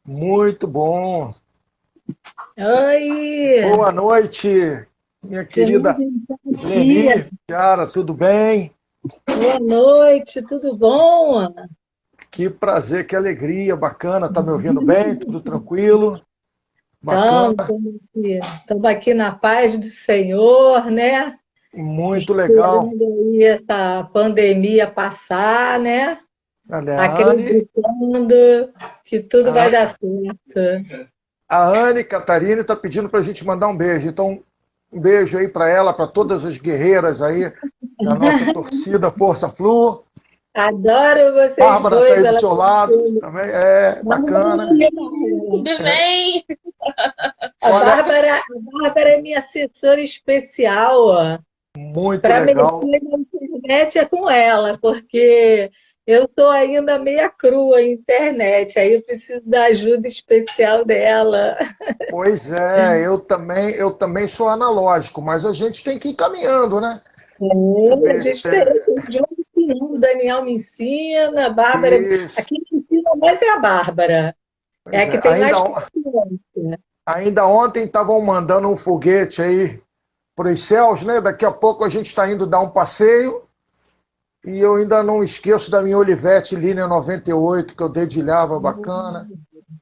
Muito bom. Oi, Boa noite, minha querida feliz dia, Leni. Cara, tudo bem? boa noite, tudo bom? Que prazer, que alegria, bacana. Tá me ouvindo bem? Tudo tranquilo? Bacana, Estamos aqui na paz do Senhor, né? muito legal. Esperando aí essa pandemia passar, né? Olha, Acreditando que tudo vai A, dar certo. a Anne Catarina está pedindo para a gente mandar um beijo. Então, um beijo aí para ela, para todas as guerreiras aí da nossa torcida Força Flu. Adoro vocês Bárbara está dois, aí do ela seu lado também. É, bacana. tudo bem? Olha, A Bárbara é minha assessora especial, ó. muito Para mexer legal. na internet é com ela, porque eu estou ainda meia crua em internet, aí eu preciso da ajuda especial dela. Pois é, eu também sou analógico, mas a gente tem que ir caminhando, né? Você A vê, gente tem o João me ensinando, o Daniel me ensina, a Bárbara. isso, Aqui me ensina mais é a Bárbara, é pois a que é. tem mais paciência. Ainda ontem estavam mandando um foguete aí para os céus, né? Daqui a pouco a gente está indo dar um passeio e eu ainda não esqueço da minha Olivetti Linha 98 que eu dedilhava bacana.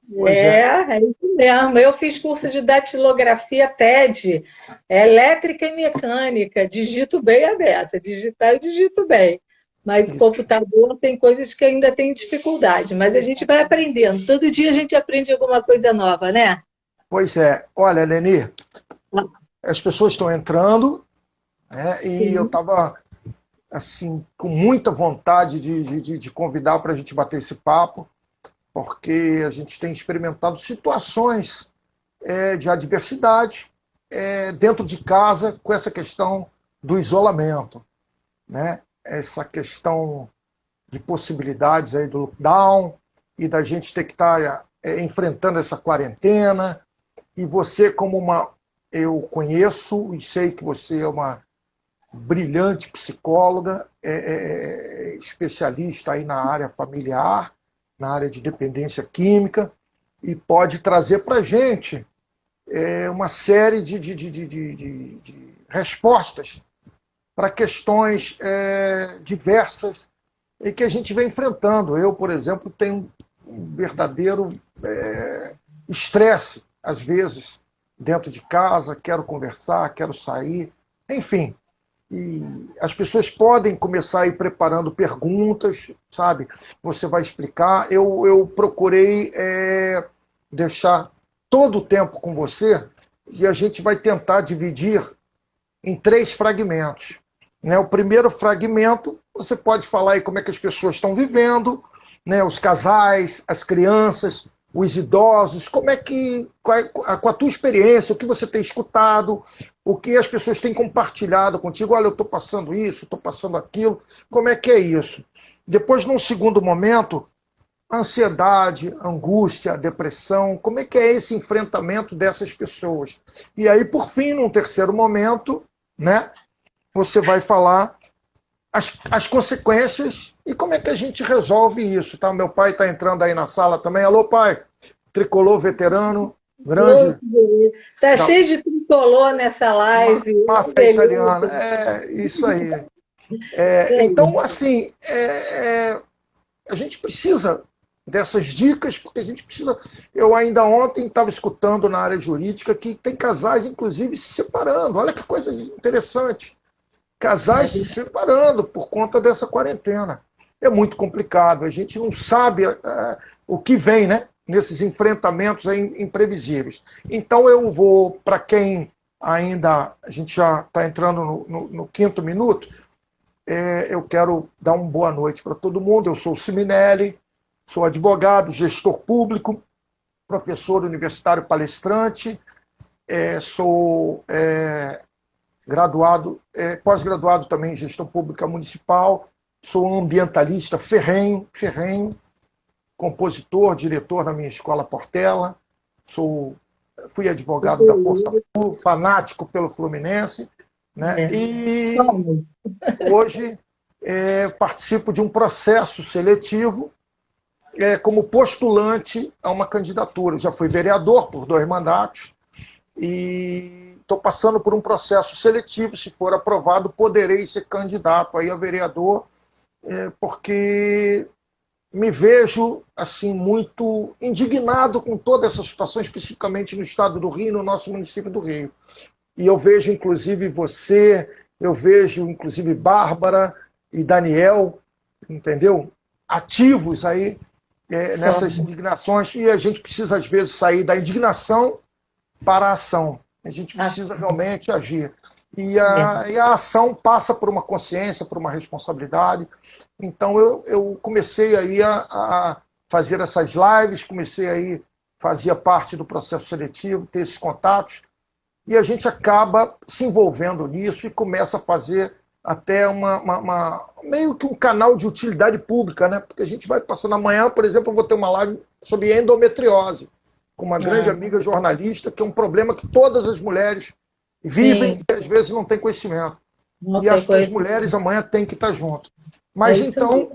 Pois É, é, é isso mesmo. Eu fiz curso de datilografia TED, elétrica e mecânica. Digito bem a beça, digitar eu digito bem. Mas o isso. computador tem coisas que ainda tem dificuldade, mas a gente vai aprendendo. Todo dia a gente aprende alguma coisa nova, né? Pois é. Olha, Leni, as pessoas estão entrando, né? E eu Sim. estava assim, com muita vontade de convidar para a gente bater esse papo, porque a gente tem experimentado situações de adversidade dentro de casa com essa questão do isolamento, né? Essa questão de possibilidades aí do lockdown e da gente ter que estar enfrentando essa quarentena. E você, como uma. Eu conheço e sei que você é uma brilhante psicóloga, especialista aí na área familiar, na área de dependência química, e pode trazer para a gente uma série de respostas para questões diversas e que a gente vem enfrentando. Eu, por exemplo, tenho um verdadeiro estresse, às vezes, dentro de casa, quero conversar, quero sair, enfim. E as pessoas podem começar a ir preparando perguntas, sabe? Você vai explicar. Eu procurei deixar todo o tempo com você e a gente vai tentar dividir em três fragmentos. Né? O primeiro fragmento, você pode falar aí como é que as pessoas estão vivendo, né? Os casais, as crianças, os idosos, como é que, com a tua experiência, o que você tem escutado, o que as pessoas têm compartilhado contigo, olha, eu estou passando isso, estou passando aquilo, como é que é isso? Depois, num segundo momento, a ansiedade, a angústia, a depressão, como é que é esse enfrentamento dessas pessoas? E aí, por fim, num terceiro momento, né, você vai falar as consequências e como é que a gente resolve isso. Tá? Meu pai está entrando aí na sala também. Alô, pai, tricolor veterano, grande, Tá da cheio de tricolor nessa live. máfia Delícia. italiana. É isso aí. Então, assim, a gente precisa dessas dicas, porque a gente precisa. Eu ainda ontem estava escutando na área jurídica que tem casais, inclusive, se separando. Olha que coisa interessante. Casais se separando por conta dessa quarentena. É muito complicado, a gente não sabe o que vem, né? Nesses enfrentamentos aí imprevisíveis. Então eu vou, para quem ainda, a gente já está entrando no quinto minuto, eu quero dar uma boa noite para todo mundo. Eu sou o Siminelli, sou advogado, gestor público, professor universitário palestrante, sou graduado, pós-graduado também em gestão pública municipal, sou ambientalista ferrenho, ferrenho, compositor, diretor da minha escola Portela, fui advogado da Força Flu, fanático pelo Fluminense, né? É. E Vamos. hoje participo de um processo seletivo como postulante a uma candidatura. Eu já fui vereador por 2 mandatos e estou passando por um processo seletivo. Se for aprovado, poderei ser candidato aí a vereador, porque me vejo assim muito indignado com toda essa situação, especificamente no estado do Rio, no nosso município do Rio. E eu vejo, inclusive, você, eu vejo, inclusive, Bárbara e Daniel, entendeu? Ativos aí nessas indignações, e a gente precisa, às vezes, sair da indignação para a ação. A gente precisa realmente agir. E a ação passa por uma consciência, por uma responsabilidade. Então, eu comecei aí a fazer essas lives, comecei aí, fazia parte do processo seletivo, ter esses contatos, e a gente acaba se envolvendo nisso e começa a fazer até meio que um canal de utilidade pública, né? Porque a gente vai passando amanhã, por exemplo, eu vou ter uma live sobre endometriose, com uma grande amiga jornalista, que é um problema que todas as mulheres vivem. Sim. E às vezes não têm conhecimento. E acho que as mulheres amanhã têm que estar juntas. Mas então,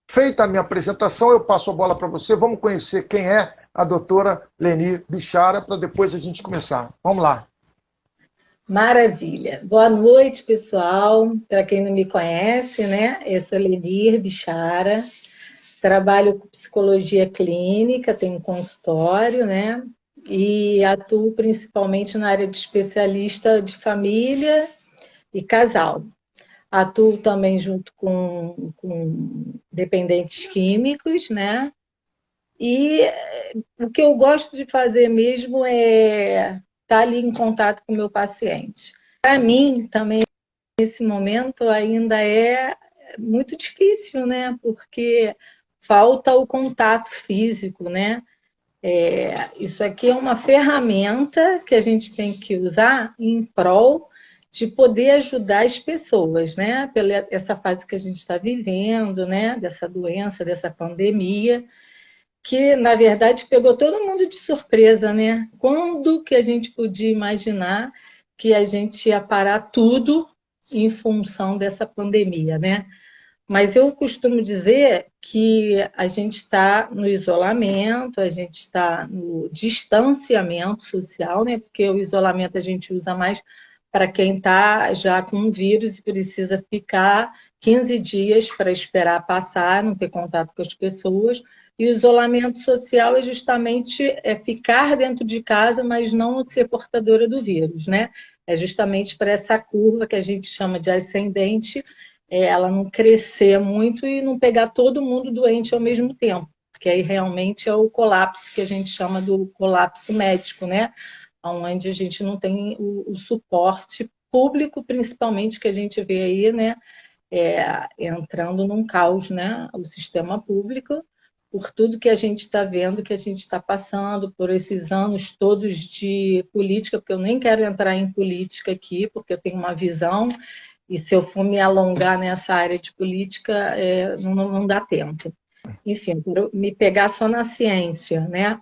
feita a minha apresentação, eu passo a bola para você. Vamos conhecer quem é a doutora Leni Bichara, para depois a gente começar. Vamos lá. Maravilha. Boa noite, pessoal. Para quem não me conhece, né? Eu sou Leni Bichara, trabalho com psicologia clínica, tenho um consultório, né? E atuo principalmente na área de especialista de família e casal. Atuo também junto com dependentes químicos, né? E o que eu gosto de fazer mesmo é estar ali em contato com o meu paciente. Para mim, também, nesse momento, ainda é muito difícil, né? Porque falta o contato físico, né? Isso aqui é uma ferramenta que a gente tem que usar em prol de poder ajudar as pessoas, né? Pela essa fase que a gente está vivendo, né? Dessa doença, dessa pandemia, que, na verdade, pegou todo mundo de surpresa, né? Quando que a gente podia imaginar que a gente ia parar tudo em função dessa pandemia, né? Mas eu costumo dizer que a gente está no isolamento, a gente está no distanciamento social, né? Porque o isolamento a gente usa mais para quem está já com o vírus e precisa ficar 15 dias para esperar passar, não ter contato com as pessoas. E o isolamento social é justamente ficar dentro de casa, mas não ser portadora do vírus, né? É justamente para essa curva que a gente chama de ascendente, ela não crescer muito e não pegar todo mundo doente ao mesmo tempo, porque aí realmente é o colapso que a gente chama do colapso médico, né? Onde a gente não tem o suporte público, principalmente, que a gente vê aí, né? Entrando num caos, né? O sistema público, por tudo que a gente está vendo, que a gente está passando, por esses anos todos de política, porque eu nem quero entrar em política aqui, porque eu tenho uma visão, e se eu for me alongar nessa área de política, não dá tempo. Enfim, por me pegar só na ciência, né?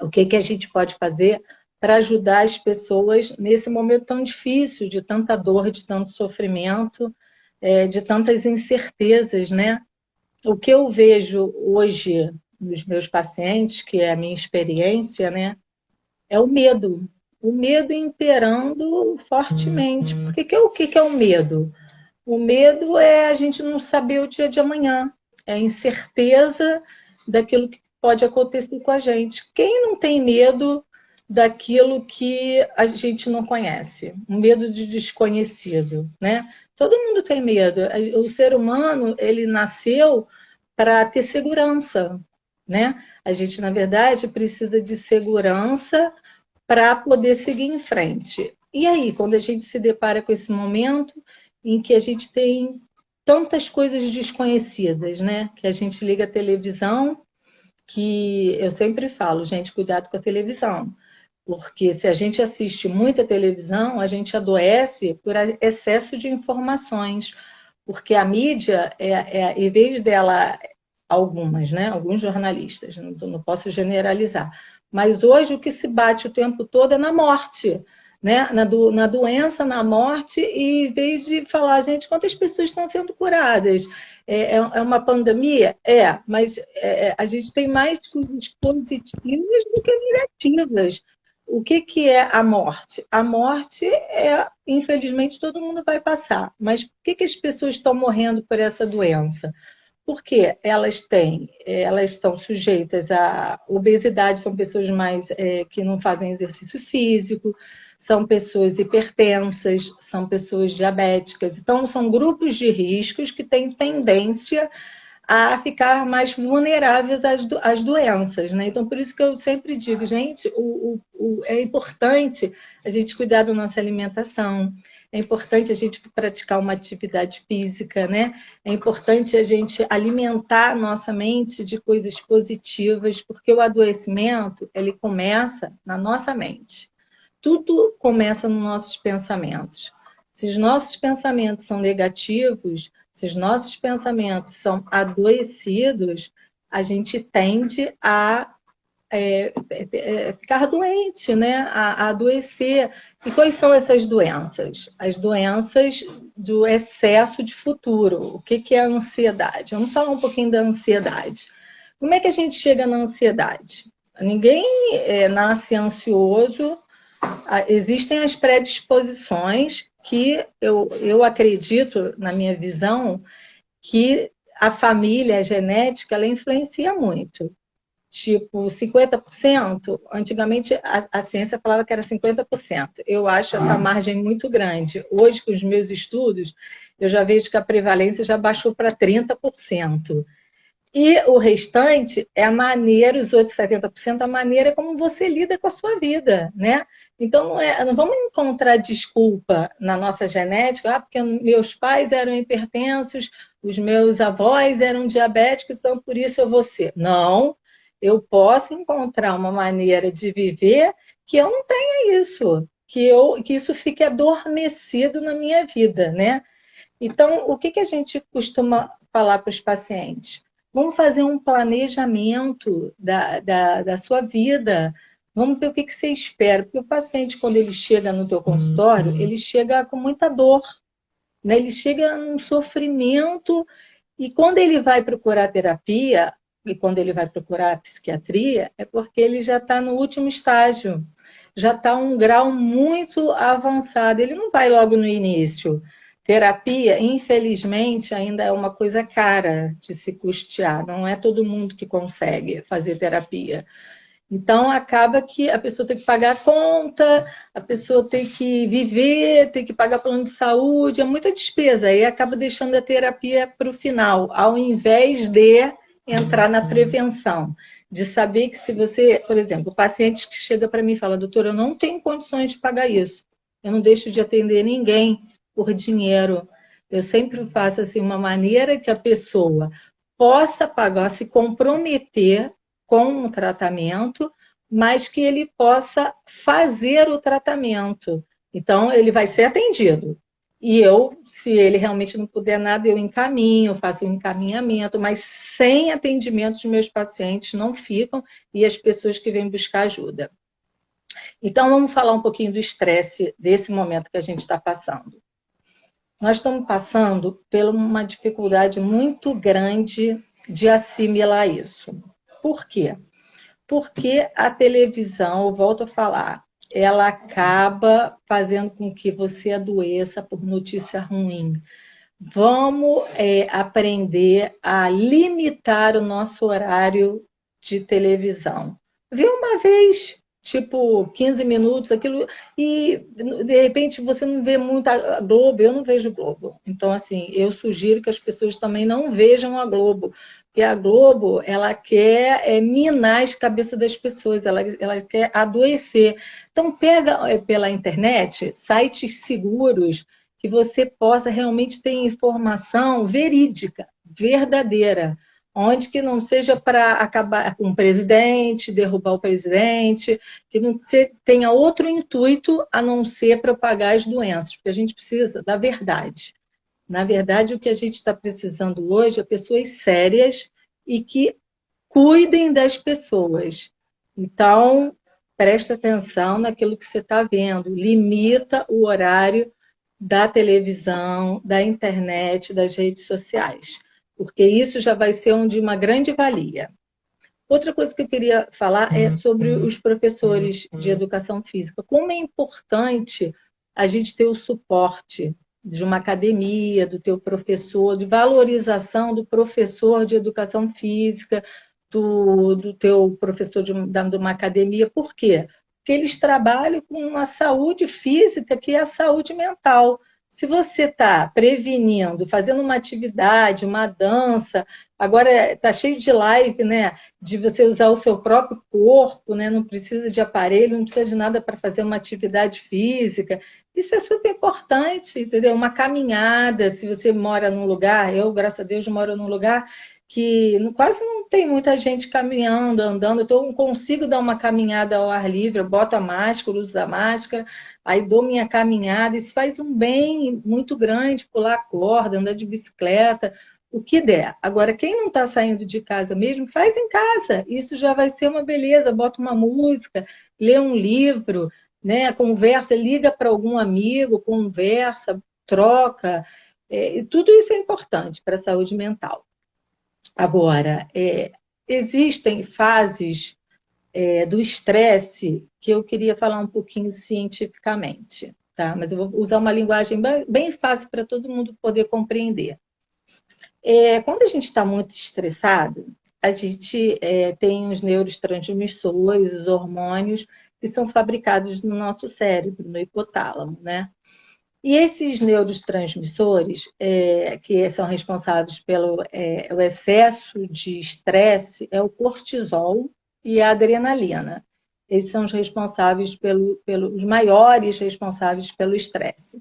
O que a gente pode fazer para ajudar as pessoas nesse momento tão difícil, de tanta dor, de tanto sofrimento, de tantas incertezas, né? O que eu vejo hoje nos meus pacientes, que é a minha experiência, né, é o medo. O medo imperando fortemente. Porque o que é o medo? O medo é a gente não saber o dia de amanhã. É a incerteza daquilo que pode acontecer com a gente. Quem não tem medo daquilo que a gente não conhece? Um medo de desconhecido, né? Todo mundo tem medo. O ser humano, ele nasceu para ter segurança, né? A gente, na verdade, precisa de segurança para poder seguir em frente. E aí, quando a gente se depara com esse momento em que a gente tem tantas coisas desconhecidas, né? Que a gente liga a televisão, que eu sempre falo, gente, cuidado com a televisão. Porque se a gente assiste muita televisão, a gente adoece por excesso de informações. Porque a mídia, em vez dela, algumas, né? Alguns jornalistas, não posso generalizar, mas hoje o que se bate o tempo todo é na morte, né? Na doença, na morte, e em vez de falar, gente, quantas pessoas estão sendo curadas? É uma pandemia? Mas a gente tem mais coisas positivas do que negativas. O que é a morte? A morte infelizmente, todo mundo vai passar. Mas por que as pessoas estão morrendo por essa doença? Porque elas estão sujeitas à obesidade, são pessoas mais que não fazem exercício físico, são pessoas hipertensas, são pessoas diabéticas. Então, são grupos de riscos que têm tendência a ficar mais vulneráveis às doenças, né? Então, por isso que eu sempre digo, gente, é importante a gente cuidar da nossa alimentação, é importante a gente praticar uma atividade física, né? É importante a gente alimentar a nossa mente de coisas positivas, porque o adoecimento, ele começa na nossa mente. Tudo começa nos nossos pensamentos. Se os nossos pensamentos são negativos, se os nossos pensamentos são adoecidos, a gente tende a ficar doente, né? A adoecer. E quais são essas doenças? As doenças do excesso de futuro. O que é a ansiedade? Vamos falar um pouquinho da ansiedade. Como é que a gente chega na ansiedade? Ninguém nasce ansioso. Existem as predisposições que eu acredito, na minha visão, que a família, a genética, ela influencia muito. Tipo, 50%, antigamente a ciência falava que era 50%. Eu acho essa margem muito grande. Hoje, com os meus estudos, eu já vejo que a prevalência já baixou para 30%. E o restante é a maneira, os outros 70%, a maneira como você lida com a sua vida, né? Então, não vamos encontrar desculpa na nossa genética, porque meus pais eram hipertensos, os meus avós eram diabéticos, então por isso eu vou ser. Não, eu posso encontrar uma maneira de viver que eu não tenha isso, que isso fique adormecido na minha vida, né? Então, o que a gente costuma falar para os pacientes? Vamos fazer um planejamento da sua vida. Vamos ver o que você espera. Porque o paciente, quando ele chega no teu consultório, ele chega com muita dor, né? Ele chega num sofrimento. E quando ele vai procurar terapia, e quando ele vai procurar psiquiatria, é porque ele já está no último estágio. Já está um grau muito avançado. Ele não vai logo no início. Terapia, infelizmente, ainda é uma coisa cara de se custear. Não é todo mundo que consegue fazer terapia. Então, acaba que a pessoa tem que pagar a conta, a pessoa tem que viver, tem que pagar plano de saúde, é muita despesa. Aí acaba deixando a terapia para o final, ao invés de entrar na prevenção. De saber que se você, por exemplo, o paciente que chega para mim e fala, doutora, eu não tenho condições de pagar isso. Eu não deixo de atender ninguém por dinheiro. Eu sempre faço assim uma maneira que a pessoa possa pagar, se comprometer com o tratamento, mas que ele possa fazer o tratamento. Então, ele vai ser atendido. E eu, se ele realmente não puder nada, eu encaminho, faço um encaminhamento, mas sem atendimento os meus pacientes não ficam e as pessoas que vêm buscar ajuda. Então, vamos falar um pouquinho do estresse desse momento que a gente está passando. Nós estamos passando por uma dificuldade muito grande de assimilar isso. Por quê? Porque a televisão, eu volto a falar, ela acaba fazendo com que você adoeça por notícia ruim. Vamos aprender a limitar o nosso horário de televisão. Vê uma vez, tipo 15 minutos, aquilo, e de repente você não vê muito a Globo, eu não vejo Globo. Então, assim, eu sugiro que as pessoas também não vejam a Globo, porque a Globo, ela quer minar as cabeças das pessoas, ela quer adoecer. Então, pega pela internet sites seguros que você possa realmente ter informação verídica, verdadeira, onde que não seja para acabar com o presidente, derrubar o presidente, que não tenha outro intuito a não ser propagar as doenças, porque a gente precisa da verdade. Na verdade, o que a gente está precisando hoje é pessoas sérias e que cuidem das pessoas. Então, presta atenção naquilo que você está vendo, limita o horário da televisão, da internet, das redes sociais. porque isso já vai ser de uma grande valia. Outra coisa que eu queria falar é sobre os professores de educação física. Como é importante a gente ter o suporte de uma academia, do teu professor, de valorização do professor de educação física, do teu professor de uma academia. Por quê? Porque eles trabalham com uma saúde física que é a saúde mental. Se você está prevenindo, fazendo uma atividade, uma dança, agora está cheio de live, né? De você usar o seu próprio corpo, né? Não precisa de aparelho, não precisa de nada para fazer uma atividade física. Isso é super importante, entendeu? Uma caminhada, se você mora num lugar, eu, graças a Deus, moro num lugar que quase não tem muita gente caminhando, andando, então eu consigo dar uma caminhada ao ar livre, eu boto a máscara, uso a máscara, aí dou minha caminhada, isso faz um bem muito grande, pular corda, andar de bicicleta, o que der. Agora, quem não está saindo de casa mesmo, faz em casa, isso já vai ser uma beleza, bota uma música, lê um livro, né, conversa, liga para algum amigo, conversa, troca, e tudo isso é importante para a saúde mental. Agora, existem fases do estresse que eu queria falar um pouquinho cientificamente, tá? Mas eu vou usar uma linguagem bem fácil para todo mundo poder compreender. Quando a gente está muito estressado, a gente tem os neurotransmissores, os hormônios que são fabricados no nosso cérebro, no hipotálamo, né? E esses neurotransmissores, que são responsáveis pelo o excesso de estresse, é o cortisol e a adrenalina. Esses são os responsáveis os maiores responsáveis pelo estresse.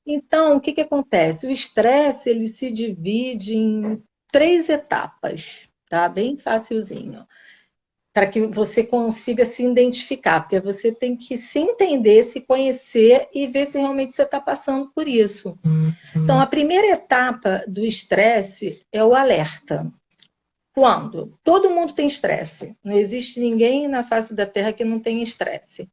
Então, o que acontece? O estresse ele se divide em 3 etapas, tá? Bem facilzinho, para que você consiga se identificar, porque você tem que se entender, se conhecer e ver se realmente você está passando por isso. Então, a primeira etapa do estresse é o alerta. Quando? Todo mundo tem estresse. Não existe ninguém na face da Terra que não tenha estresse.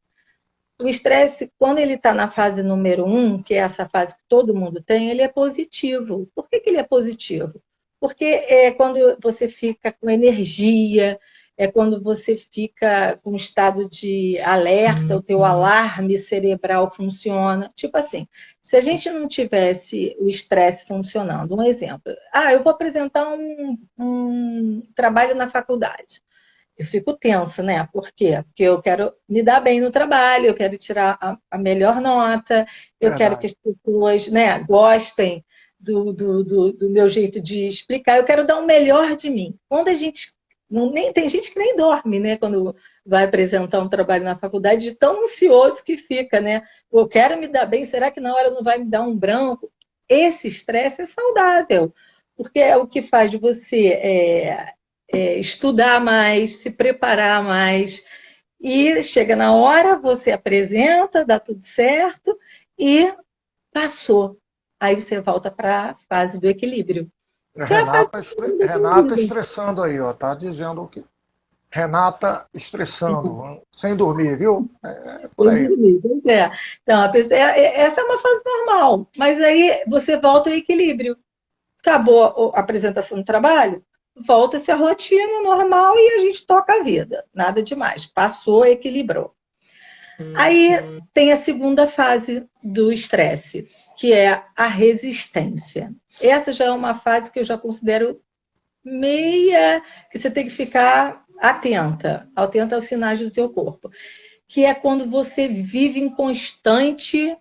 O estresse, quando ele está na fase número 1, que é essa fase que todo mundo tem, ele é positivo. Por que ele é positivo? Porque é quando você fica com energia, é quando você fica com estado de alerta, o teu alarme cerebral funciona. Tipo assim, se a gente não tivesse o estresse funcionando, um exemplo, eu vou apresentar um trabalho na faculdade. Eu fico tensa, né? Por quê? Porque eu quero me dar bem no trabalho, eu quero tirar a melhor nota, eu quero que as pessoas, né, gostem do meu jeito de explicar, eu quero dar o melhor de mim. Quando a gente tem gente que nem dorme, né? Quando vai apresentar um trabalho na faculdade, de tão ansioso que fica, né? Eu quero me dar bem, será que na hora não vai me dar um branco? Esse estresse é saudável, porque é o que faz de você estudar mais, se preparar mais, e chega na hora, você apresenta, dá tudo certo, e passou. Aí você volta para a fase do equilíbrio. Renata estressando aí, ó, tá dizendo que Renata estressando, sem dormir, viu? Por aí. Então, essa é uma fase normal, mas aí você volta ao equilíbrio. Acabou a apresentação do trabalho, volta-se a rotina normal e a gente toca a vida. Nada demais. Passou, equilibrou. Aí tem a segunda fase do estresse, que é a resistência. Essa já é uma fase que eu já considero que você tem que ficar atenta aos sinais do teu corpo, que é quando você vive em constante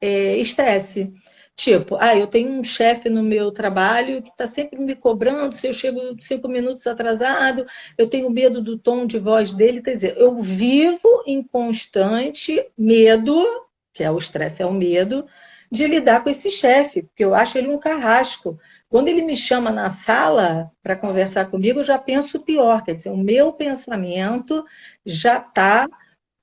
estresse. Tipo, eu tenho um chefe no meu trabalho que está sempre me cobrando se eu chego 5 minutos atrasado, eu tenho medo do tom de voz dele. Quer dizer, eu vivo em constante medo, que é o estresse, é o medo, de lidar com esse chefe, porque eu acho ele um carrasco. Quando ele me chama na sala para conversar comigo, eu já penso o pior, quer dizer, o meu pensamento já está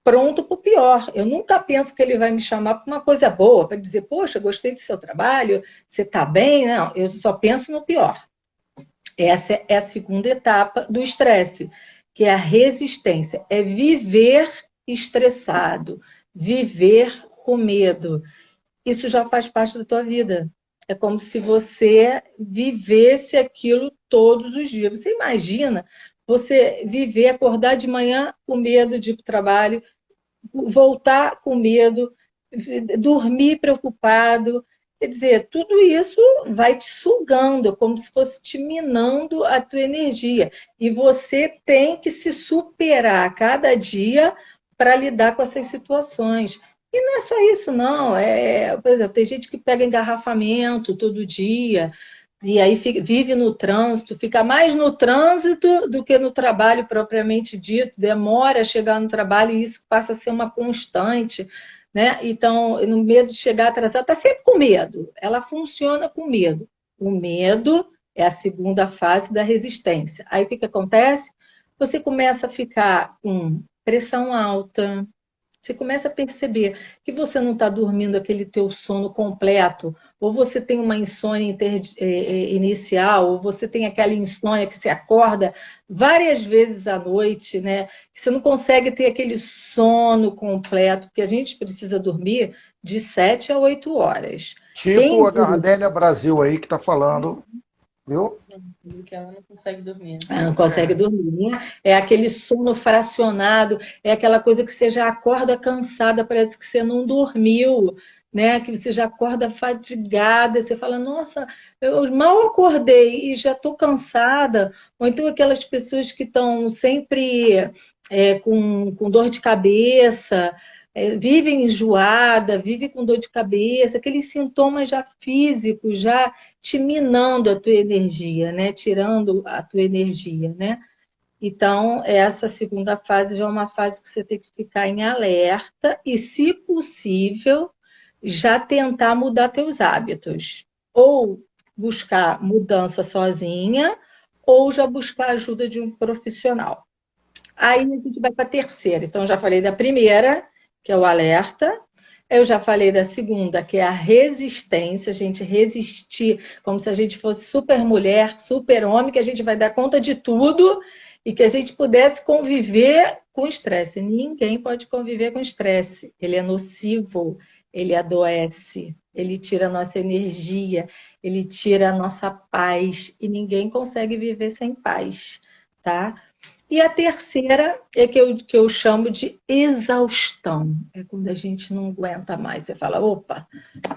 pronto para o pior. Eu nunca penso que ele vai me chamar para uma coisa boa, para dizer, poxa, gostei do seu trabalho, você está bem? Não, eu só penso no pior. Essa é a segunda etapa do estresse, que é a resistência. É viver estressado, viver com medo. Isso já faz parte da tua vida. É como se você vivesse aquilo todos os dias. Você imagina você viver, acordar de manhã com medo de ir para o trabalho, voltar com medo, dormir preocupado. Quer dizer, tudo isso vai te sugando, como se fosse te minando a tua energia. E você tem que se superar a cada dia para lidar com essas situações. E não é só isso, não. Por exemplo, tem gente que pega engarrafamento todo dia, e aí vive no trânsito, fica mais no trânsito do que no trabalho propriamente dito, demora a chegar no trabalho e isso passa a ser uma constante, né? Então, no medo de chegar atrasado, está sempre com medo. Ela funciona com medo. O medo é a segunda fase da resistência. Aí o que acontece? Você começa a ficar com pressão alta, você começa a perceber que você não está dormindo aquele teu sono completo, ou você tem uma insônia inicial, ou você tem aquela insônia que se acorda várias vezes à noite, né? Que você não consegue ter aquele sono completo, porque a gente precisa dormir de 7 a 8 horas. Tipo a Gardénia Brasil aí que está falando, viu? Que ela não consegue dormir. Ela não consegue dormir. É aquele sono fracionado, é aquela coisa que você já acorda cansada, parece que você não dormiu, né? Que você já acorda fadigada, você fala, nossa, eu mal acordei e já estou cansada. Ou então aquelas pessoas que estão sempre com dor de cabeça, vive enjoada, vive com dor de cabeça, aqueles sintomas já físicos, já te minando a tua energia, né? Tirando a tua energia, né? Então, essa segunda fase já é uma fase que você tem que ficar em alerta e, se possível, já tentar mudar teus hábitos. Ou buscar mudança sozinha, ou já buscar ajuda de um profissional. Aí a gente vai para a terceira. Então, já falei da primeira, que é o alerta. Eu já falei da segunda, que é a resistência, a gente resistir, como se a gente fosse super mulher, super homem, que a gente vai dar conta de tudo e que a gente pudesse conviver com estresse. Ninguém pode conviver com estresse. Ele é nocivo, ele adoece, ele tira a nossa energia, ele tira a nossa paz e ninguém consegue viver sem paz, tá? E a terceira é que eu chamo de exaustão. É quando a gente não aguenta mais. Você fala, opa,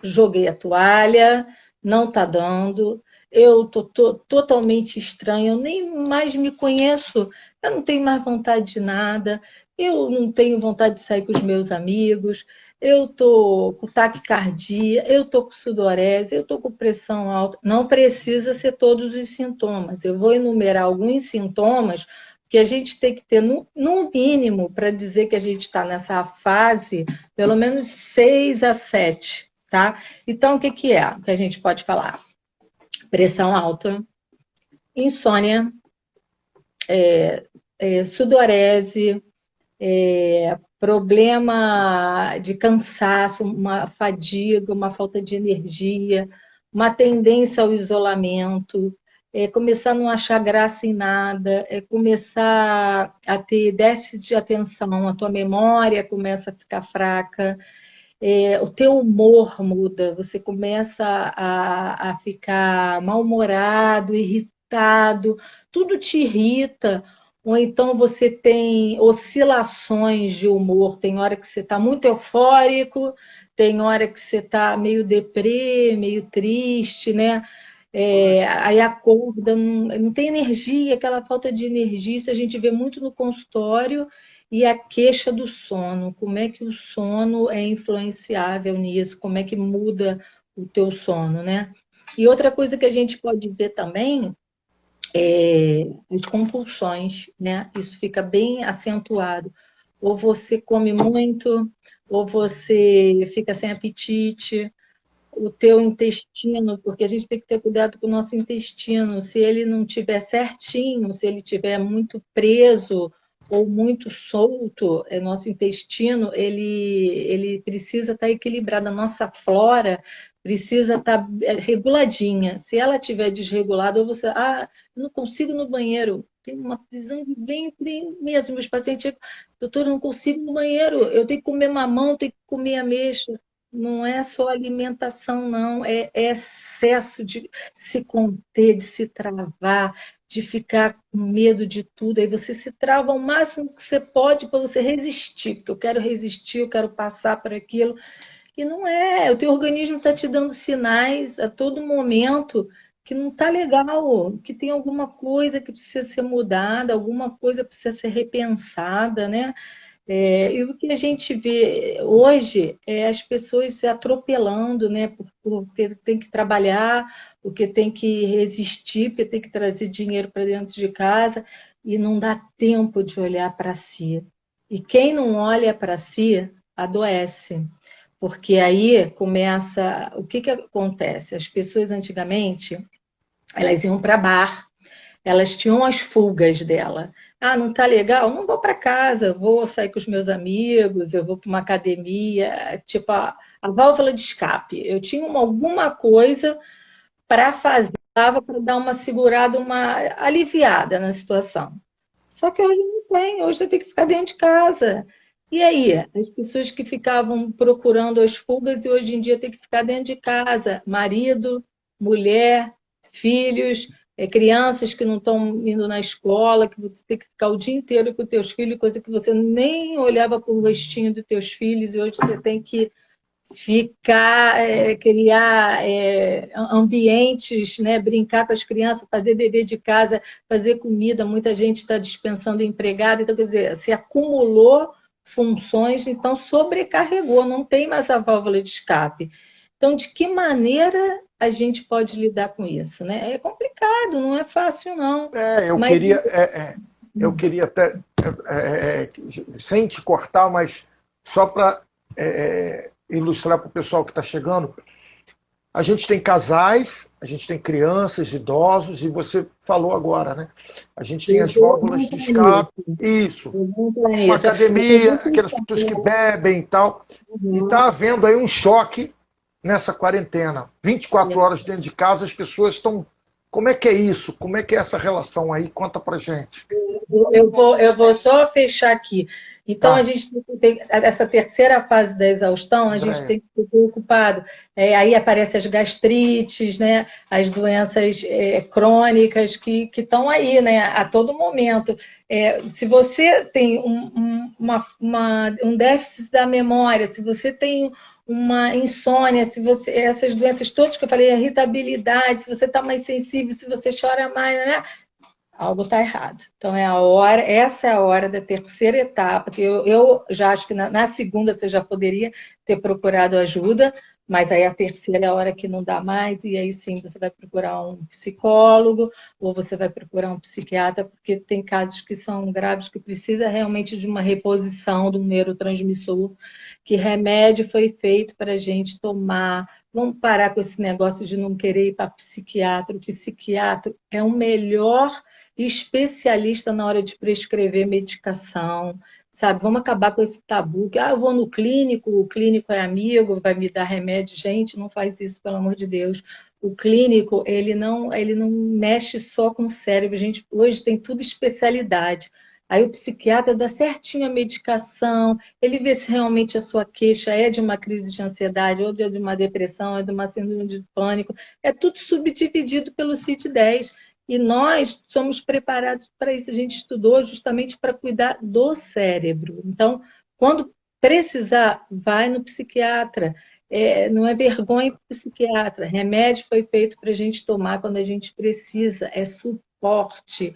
joguei a toalha, não está dando, eu tô totalmente estranha, eu nem mais me conheço, eu não tenho mais vontade de nada, eu não tenho vontade de sair com os meus amigos, eu tô com taquicardia, eu tô com sudorese, eu tô com pressão alta. Não precisa ser todos os sintomas. Eu vou enumerar alguns sintomas que a gente tem que ter, no mínimo, para dizer que a gente está nessa fase, pelo menos 6 a 7, tá? Então, o que é que a gente pode falar? Pressão alta, insônia, sudorese, problema de cansaço, uma fadiga, uma falta de energia, uma tendência ao isolamento, começar a não achar graça em nada, começar a ter déficit de atenção, a tua memória começa a ficar fraca, o teu humor muda, você começa a ficar mal-humorado, irritado, tudo te irrita, ou então você tem oscilações de humor, tem hora que você está muito eufórico, tem hora que você está meio deprê, meio triste, né? Aí acorda, não tem energia, aquela falta de energia, isso a gente vê muito no consultório, e a queixa do sono, como é que o sono é influenciável nisso, como é que muda o teu sono, né? E outra coisa que a gente pode ver também as compulsões, né? Isso fica bem acentuado. Ou você come muito, ou você fica sem apetite, o teu intestino, porque a gente tem que ter cuidado com o nosso intestino. Se ele não estiver certinho, se ele estiver muito preso ou muito solto, nosso intestino, ele precisa estar equilibrado. A nossa flora precisa estar reguladinha. Se ela estiver desregulada, ou você, eu não consigo ir no banheiro, tem uma prisão de ventre mesmo. Os pacientes chegam, doutor, eu não consigo ir no banheiro, eu tenho que comer mamão, tenho que comer ameixa. Não é só alimentação, não. É excesso de se conter, de se travar, de ficar com medo de tudo. Aí você se trava ao máximo que você pode para você resistir, porque eu quero resistir, eu quero passar por aquilo. E não é. O teu organismo está te dando sinais a todo momento que não está legal, que tem alguma coisa que precisa ser mudada, alguma coisa precisa ser repensada, né? E o que a gente vê hoje é as pessoas se atropelando, né? Porque tem que trabalhar, porque tem que resistir, porque tem que trazer dinheiro para dentro de casa e não dá tempo de olhar para si. E quem não olha para si adoece, porque aí começa. O que acontece? As pessoas antigamente elas iam para bar, elas tinham as fugas dela. Ah, não tá legal? Não vou para casa, vou sair com os meus amigos, eu vou para uma academia, tipo a válvula de escape. Eu tinha alguma coisa para fazer, para dar uma segurada, uma aliviada na situação. Só que hoje não tem, hoje você tem que ficar dentro de casa. E aí, as pessoas que ficavam procurando as fugas e hoje em dia tem que ficar dentro de casa, marido, mulher, filhos, crianças que não estão indo na escola, que você tem que ficar o dia inteiro com os teus filhos, coisa que você nem olhava para o rostinho dos teus filhos, e hoje você tem que ficar, criar ambientes, né, brincar com as crianças, fazer dever de casa, fazer comida, muita gente está dispensando empregada, então, quer dizer, se acumulou funções, então sobrecarregou, não tem mais a válvula de escape. Então, de que maneira a gente pode lidar com isso, né? É complicado, não é fácil, não. Mas... eu queria até, sem te cortar, mas só para ilustrar para o pessoal que está chegando, a gente tem casais, a gente tem crianças, idosos, e você falou agora, né? A gente tem as válvulas de escape, isso, uma academia, aquelas pessoas que bebem e tal, e está havendo aí um choque nessa quarentena. 24 horas dentro de casa, as pessoas estão... Como é que é isso? Como é que é essa relação aí? Conta pra gente. Eu vou só fechar aqui. Então, a gente tem essa terceira fase da exaustão, a gente tem que ser preocupado. Aí aparecem as gastrites, né? As doenças crônicas que estão aí, né? A todo momento. Se você tem um déficit da memória, se você tem uma insônia, se você, essas doenças todas que eu falei, irritabilidade, se você está mais sensível, se você chora mais, né? Algo está errado. Então, essa é a hora da terceira etapa, que eu já acho que na segunda você já poderia ter procurado ajuda, mas aí a terceira é a hora que não dá mais, e aí sim você vai procurar um psicólogo, ou você vai procurar um psiquiatra, porque tem casos que são graves, que precisa realmente de uma reposição do neurotransmissor, que remédio foi feito para a gente tomar. Vamos parar com esse negócio de não querer ir para psiquiatra. O psiquiatra é o melhor especialista na hora de prescrever medicação, sabe? Vamos acabar com esse tabu, que eu vou no clínico, o clínico é amigo, vai me dar remédio. Gente, não faz isso, pelo amor de Deus. O clínico, ele não mexe só com o cérebro. A gente hoje tem tudo especialidade. Aí o psiquiatra dá certinho a medicação, ele vê se realmente a sua queixa é de uma crise de ansiedade, ou de uma depressão, é de uma síndrome de pânico. É tudo subdividido pelo CID-10. E nós somos preparados para isso. A gente estudou justamente para cuidar do cérebro. Então, quando precisar, vai no psiquiatra. Não é vergonha para o psiquiatra. Remédio foi feito para a gente tomar quando a gente precisa. É suporte.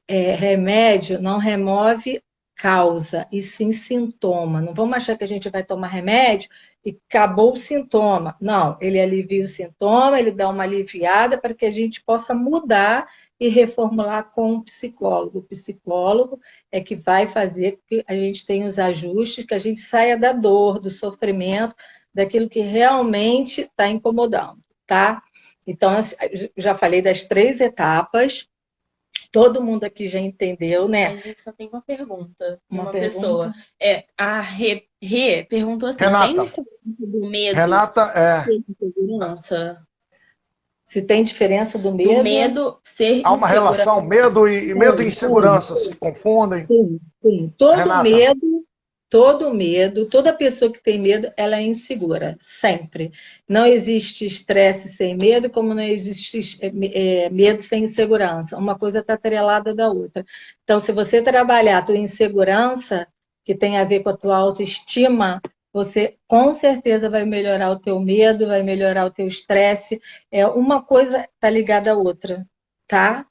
Remédio não remove causa, e sim sintoma. Não vamos achar que a gente vai tomar remédio e acabou o sintoma. Não, ele alivia o sintoma, ele dá uma aliviada para que a gente possa mudar e reformular com o psicólogo. O psicólogo é que vai fazer com que a gente tenha os ajustes, que a gente saia da dor, do sofrimento, daquilo que realmente está incomodando, tá? Então, já falei das 3 etapas. Todo mundo aqui já entendeu, né? A gente só tem uma pergunta de uma pergunta? pessoa. A Rê perguntou assim: Renata. tem diferença do medo Renata, ser insegurança? Se tem diferença do medo? Do medo ser há uma relação, medo e insegurança se confundem. Sim. todo medo, toda pessoa que tem medo, ela é insegura, sempre. Não existe estresse sem medo, como não existe medo sem insegurança. Uma coisa está atrelada da outra. Então, se você trabalhar a tua insegurança, que tem a ver com a tua autoestima, você com certeza vai melhorar o teu medo, vai melhorar o teu estresse. Uma coisa está ligada à outra, tá?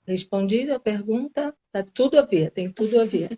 Respondi a pergunta? Tá tudo a ver, tem tudo a ver.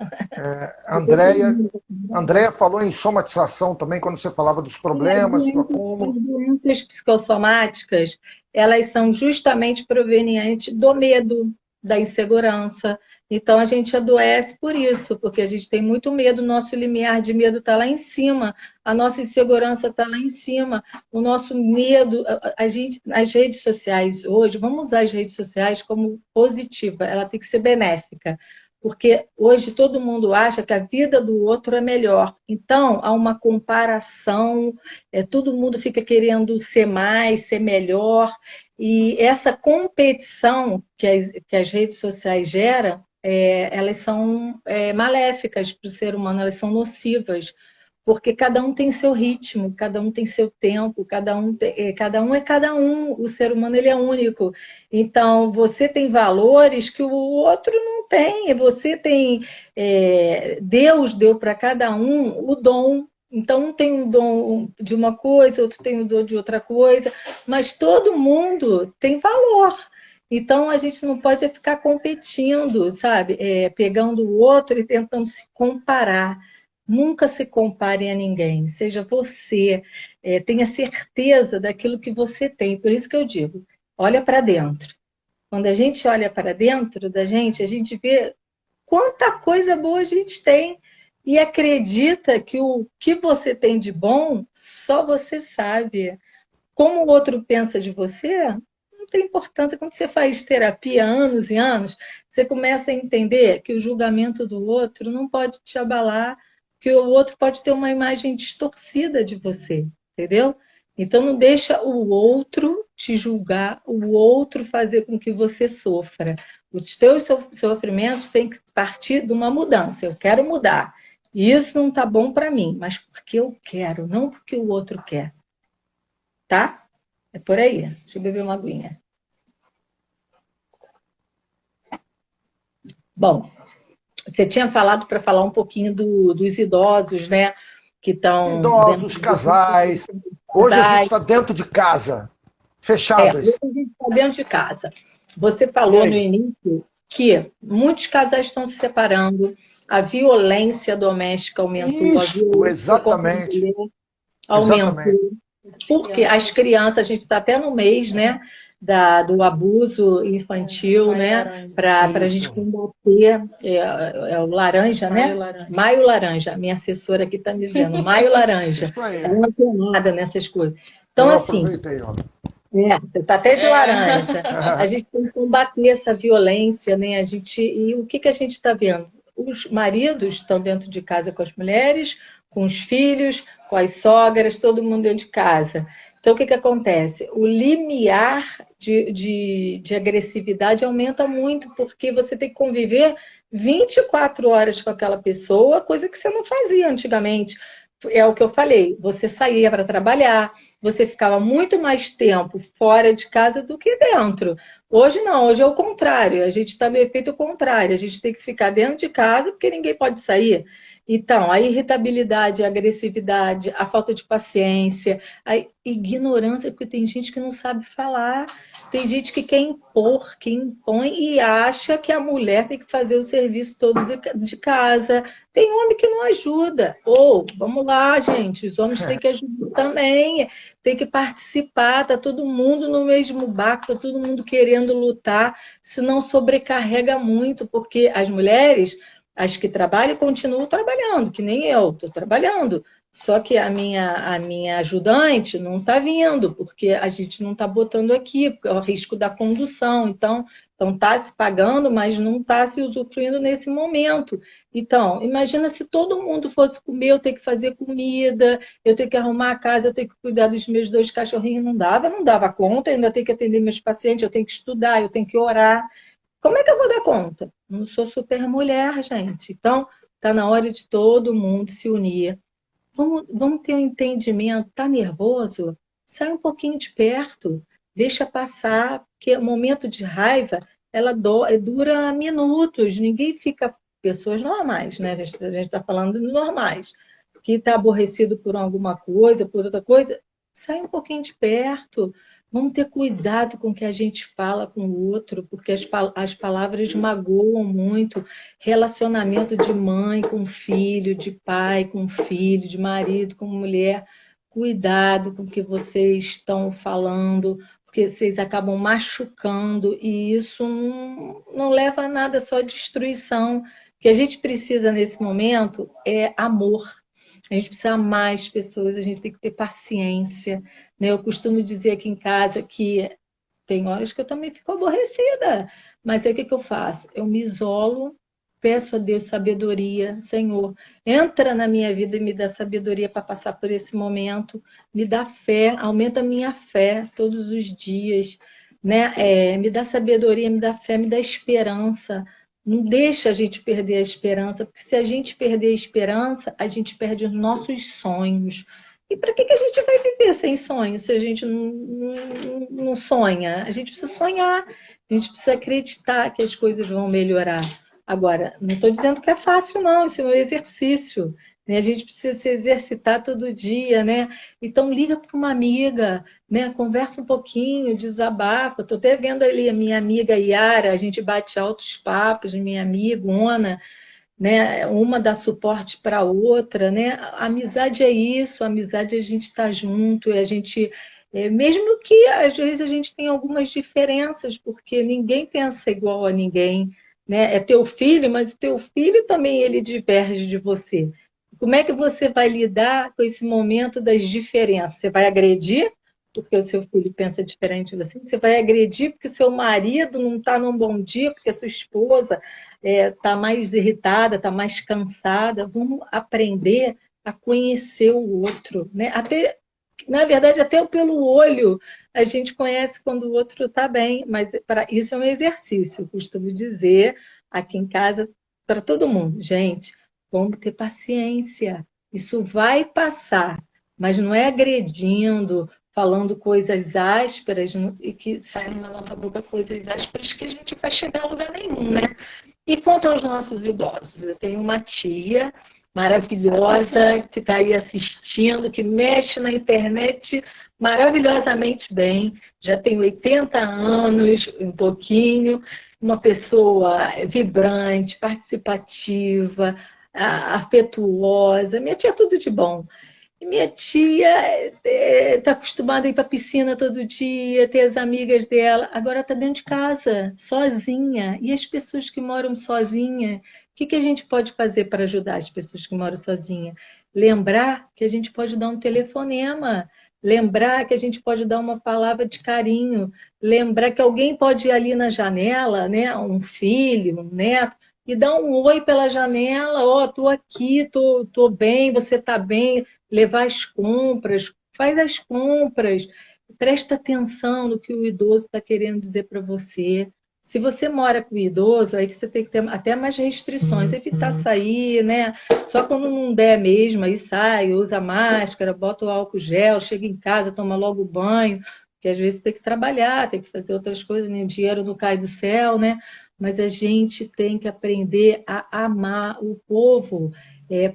Andréia falou em somatização também, quando você falava dos problemas, do acúmulo. As doenças psicossomáticas, elas são justamente provenientes do medo, da insegurança. Então, a gente adoece por isso, porque a gente tem muito medo, o nosso limiar de medo está lá em cima, a nossa insegurança está lá em cima, o nosso medo, as redes sociais hoje, vamos usar as redes sociais como positiva, ela tem que ser benéfica, porque hoje todo mundo acha que a vida do outro é melhor. Então, há uma comparação, todo mundo fica querendo ser mais, ser melhor, e essa competição que as redes sociais geram, elas são maléficas para o ser humano, elas são nocivas, porque cada um tem seu ritmo, cada um tem seu tempo, cada um é cada um, o ser humano ele é único. Então, você tem valores que o outro não tem, você tem, Deus deu para cada um o dom. Então, um tem um dom de uma coisa, outro tem um dom de outra coisa, mas todo mundo tem valor. Então, a gente não pode ficar competindo, sabe? Pegando o outro e tentando se comparar. Nunca se compare a ninguém. Seja você. Tenha certeza daquilo que você tem. Por isso que eu digo, olha para dentro. Quando a gente olha para dentro da gente, a gente vê quanta coisa boa a gente tem. E acredita que o que você tem de bom, só você sabe. Como o outro pensa de você, não tem importância. Quando você faz terapia anos e anos, você começa a entender que o julgamento do outro não pode te abalar, que o outro pode ter uma imagem distorcida de você, entendeu? Então não deixa o outro te julgar, o outro fazer com que você sofra. Os teus sofrimentos têm que partir de uma mudança. Eu quero mudar. E isso não está bom para mim, mas porque eu quero, não porque o outro quer. Tá? É por aí. Deixa eu beber uma aguinha. Bom, você tinha falado para falar um pouquinho dos idosos, né? Que estão... Idosos, casais. Hoje a gente está dentro de casa, fechados. Hoje a gente está dentro de casa. Você falou no início que muitos casais estão se separando, a violência doméstica aumentou. Isso, exatamente. Aumentou. Exatamente. Porque as crianças, a gente está até no mês, né? Do abuso infantil, né? Para a gente combater o laranja, né? Maio Laranja. Minha assessora aqui está me dizendo, Maio Laranja. Ela não tem nada nessas coisas. Então, assim. Você está até de laranja. A gente tem que combater essa violência, né? E o que a gente está vendo? Os maridos estão dentro de casa com as mulheres, com os filhos, com as sogras, todo mundo dentro de casa. Então, o que acontece? O limiar de agressividade aumenta muito, porque você tem que conviver 24 horas com aquela pessoa, coisa que você não fazia antigamente. É o que eu falei, você saía para trabalhar, você ficava muito mais tempo fora de casa do que dentro. Hoje não, hoje é o contrário, a gente está no efeito contrário, a gente tem que ficar dentro de casa porque ninguém pode sair. Então, a irritabilidade, a agressividade, a falta de paciência, a ignorância, porque tem gente que não sabe falar, tem gente que quer impor, que impõe e acha que a mulher tem que fazer o serviço todo de casa. Tem homem que não ajuda. Vamos lá, gente, os homens têm que ajudar também, tem que participar, tá todo mundo no mesmo barco, tá todo mundo querendo lutar, senão sobrecarrega muito, porque as mulheres... As que trabalham continuam trabalhando, que nem eu, estou trabalhando. Só que a minha ajudante não está vindo, porque a gente não está botando aqui, porque é o risco da condução. Então está se pagando, mas não está se usufruindo nesse momento. Então, imagina se todo mundo fosse comer, eu ter que fazer comida, eu ter que arrumar a casa, eu ter que cuidar dos meus 2 cachorrinhos. Não dava conta, eu ainda tenho que atender meus pacientes, eu tenho que estudar, eu tenho que orar. Como é que eu vou dar conta? Não sou super mulher, gente. Então, Está na hora de todo mundo se unir. Vamos ter um entendimento. Está nervoso? Sai um pouquinho de perto. Deixa passar, porque o momento de raiva, ela dura minutos. Ninguém fica... Pessoas normais, né? A gente está falando de normais. Que está aborrecido por alguma coisa, por outra coisa, sai um pouquinho de perto. Vamos ter cuidado com o que a gente fala com o outro, porque as palavras magoam muito. Relacionamento de mãe com filho, de pai com filho, de marido com mulher. Cuidado com o que vocês estão falando, porque vocês acabam machucando, e isso não leva a nada, só destruição. O que a gente precisa nesse momento é amor. A gente precisa amar as pessoas, a gente tem que ter paciência, né? Eu costumo dizer aqui em casa que tem horas que eu também fico aborrecida, mas aí o que eu faço? Eu me isolo, peço a Deus sabedoria. Senhor, entra na minha vida e me dá sabedoria para passar por esse momento, me dá fé, aumenta a minha fé todos os dias, né? Me dá sabedoria, me dá fé, me dá esperança. Não deixa a gente perder a esperança, porque se a gente perder a esperança, a gente perde os nossos sonhos. E para que a gente vai viver sem sonhos se a gente não sonha? A gente precisa sonhar, a gente precisa acreditar que as coisas vão melhorar. Agora, não estou dizendo que é fácil, não, isso é um exercício, né? A gente precisa se exercitar todo dia, né? Então, liga para uma amiga, né? Conversa um pouquinho, desabafa. Estou até vendo ali a minha amiga Yara, a gente bate altos papos, minha amiga Ona, né? Uma dá suporte para a outra, né? A amizade é isso, a amizade é a gente estar junto, é a gente... mesmo que às vezes a gente tenha algumas diferenças, porque ninguém pensa igual a ninguém, né? É teu filho, mas o teu filho também ele diverge de você. Como é que você vai lidar com esse momento das diferenças? Você vai agredir porque o seu filho pensa diferente de você? Você vai agredir porque seu marido não está num bom dia, porque a sua esposa está mais irritada, está mais cansada? Vamos aprender a conhecer o outro, né? Até, na verdade, até pelo olho a gente conhece quando o outro está bem, mas isso é um exercício, eu costumo dizer aqui em casa para todo mundo. Gente, vamos ter paciência, isso vai passar, mas não é agredindo, falando coisas ásperas e que saem na nossa boca coisas ásperas que a gente vai chegar a lugar nenhum, né? E quanto aos nossos idosos, eu tenho uma tia maravilhosa que está aí assistindo, que mexe na internet maravilhosamente bem, já tem 80 anos, um pouquinho, uma pessoa vibrante, participativa, afetuosa. Minha tia é tudo de bom. Minha tia está acostumada a ir para a piscina todo dia, ter as amigas dela. Agora está dentro de casa, sozinha. E as pessoas que moram sozinhas, o que a gente pode fazer para ajudar as pessoas que moram sozinhas? Lembrar que a gente pode dar um telefonema, lembrar que a gente pode dar uma palavra de carinho, lembrar que alguém pode ir ali na janela, né? Um filho, um neto, e dar um oi pela janela. Ó, tô aqui, tô bem, você tá bem. Levar as compras, faz as compras, presta atenção no que o idoso está querendo dizer para você. Se você mora com o idoso, aí você tem que ter até mais restrições, evitar sair, né? Só quando não der mesmo, aí sai, usa máscara, bota o álcool gel, chega em casa, toma logo banho, porque às vezes tem que trabalhar, tem que fazer outras coisas, nem o dinheiro não cai do céu, né? Mas a gente tem que aprender a amar o povo.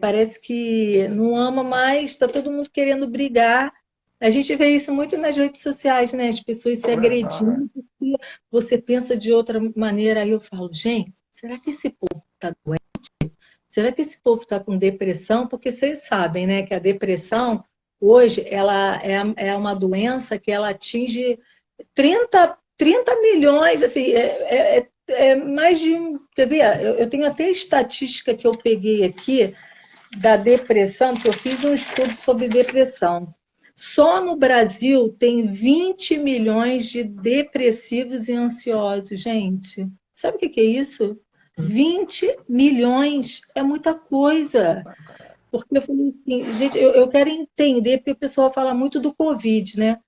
Parece que não ama mais, está todo mundo querendo brigar. A gente vê isso muito nas redes sociais, né? As pessoas se agredindo porque você pensa de outra maneira. Aí eu falo, gente, será que esse povo está doente? Será que esse povo está com depressão? Porque vocês sabem, né, que a depressão, hoje, ela é uma doença que ela atinge 30 milhões, assim, mais de um... Quer ver? Eu tenho até a estatística que eu peguei aqui da depressão, porque eu fiz um estudo sobre depressão. Só no Brasil tem 20 milhões de depressivos e ansiosos, gente. Sabe o que é isso? 20 milhões é muita coisa. Porque eu falei assim, gente, eu quero entender, porque o pessoal fala muito do Covid, né?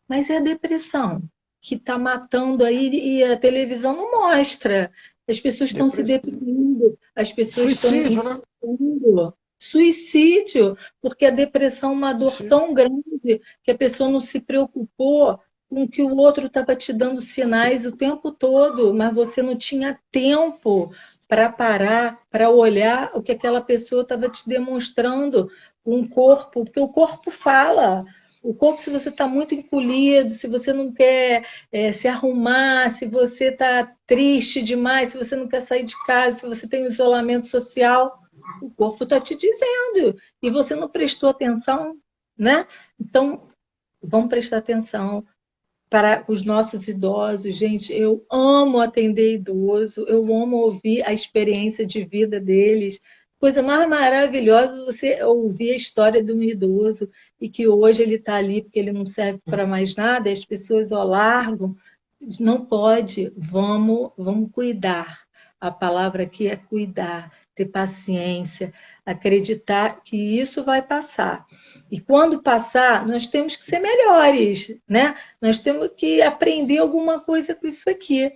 Mas é a depressão que está matando aí e a televisão não mostra. As pessoas estão se Depressivo. deprimindo, as pessoas estão Suicídio, né? entrando. Suicídio, porque a depressão é uma dor Suicídio. tão grande que a pessoa não se preocupou com que o outro estava te dando sinais o tempo todo, mas você não tinha tempo para parar, para olhar o que aquela pessoa estava te demonstrando, um corpo, porque o corpo fala. O corpo, se você está muito encolhido, se você não quer se arrumar, se você está triste demais, se você não quer sair de casa, se você tem um isolamento social, o corpo está te dizendo. E você não prestou atenção, né? Então, vamos prestar atenção para os nossos idosos. Gente, eu amo atender idoso, eu amo ouvir a experiência de vida deles. Coisa mais maravilhosa você ouvir a história de um idoso e que hoje ele está ali porque ele não serve para mais nada, e as pessoas o largam. Não pode, vamos cuidar. A palavra aqui é cuidar, ter paciência, acreditar que isso vai passar. E quando passar, nós temos que ser melhores, né? Nós temos que aprender alguma coisa com isso aqui,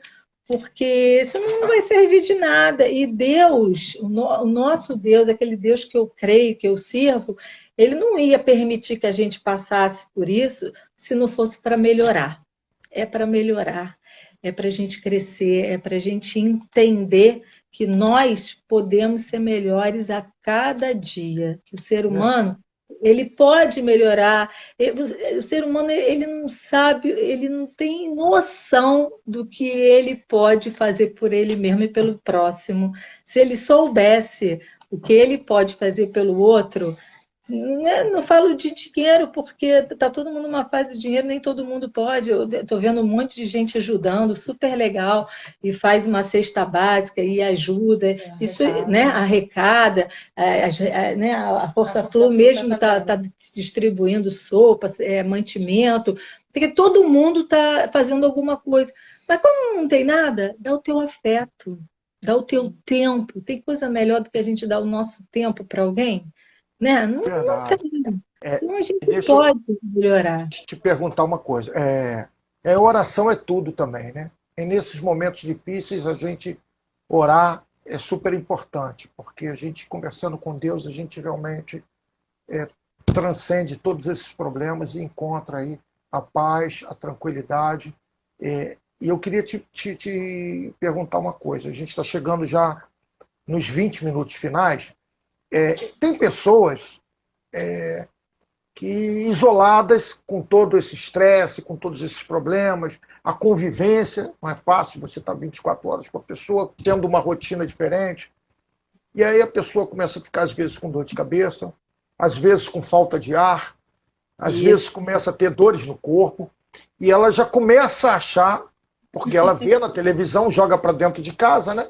porque senão não vai servir de nada. E Deus, o nosso Deus, aquele Deus que eu creio, que eu sirvo, ele não ia permitir que a gente passasse por isso se não fosse para melhorar. É para melhorar, é para a gente crescer, é para a gente entender que nós podemos ser melhores a cada dia, que o ser humano ele pode melhorar. O ser humano ele não sabe, ele não tem noção do que ele pode fazer por ele mesmo e pelo próximo. Se ele soubesse o que ele pode fazer pelo outro, não falo de dinheiro, porque está todo mundo numa fase de dinheiro, nem todo mundo pode. Eu estou vendo um monte de gente ajudando, super legal, e faz uma cesta básica e ajuda. Isso, né, arrecada, né, a Força Flu mesmo está distribuindo sopa, mantimento, porque todo mundo está fazendo alguma coisa. Mas quando não tem nada, dá o teu afeto, dá o teu tempo. Tem coisa melhor do que a gente dar o nosso tempo para alguém? Né? Não Verdade. tem. É, Então a gente deixa eu pode melhorar. te perguntar uma coisa. Oração é tudo também, né? E nesses momentos difíceis, a gente orar é super importante, porque a gente, conversando com Deus, a gente realmente transcende todos esses problemas e encontra aí a paz, a tranquilidade. E eu queria te perguntar uma coisa. A gente está chegando já nos 20 minutos finais. Tem pessoas que isoladas com todo esse estresse, com todos esses problemas, a convivência, não é fácil você estar 24 horas com a pessoa, tendo uma rotina diferente, e aí a pessoa começa a ficar às vezes com dor de cabeça, às vezes com falta de ar, às vezes começa a ter dores no corpo, e ela já começa a achar, porque ela vê na televisão, joga para dentro de casa, né?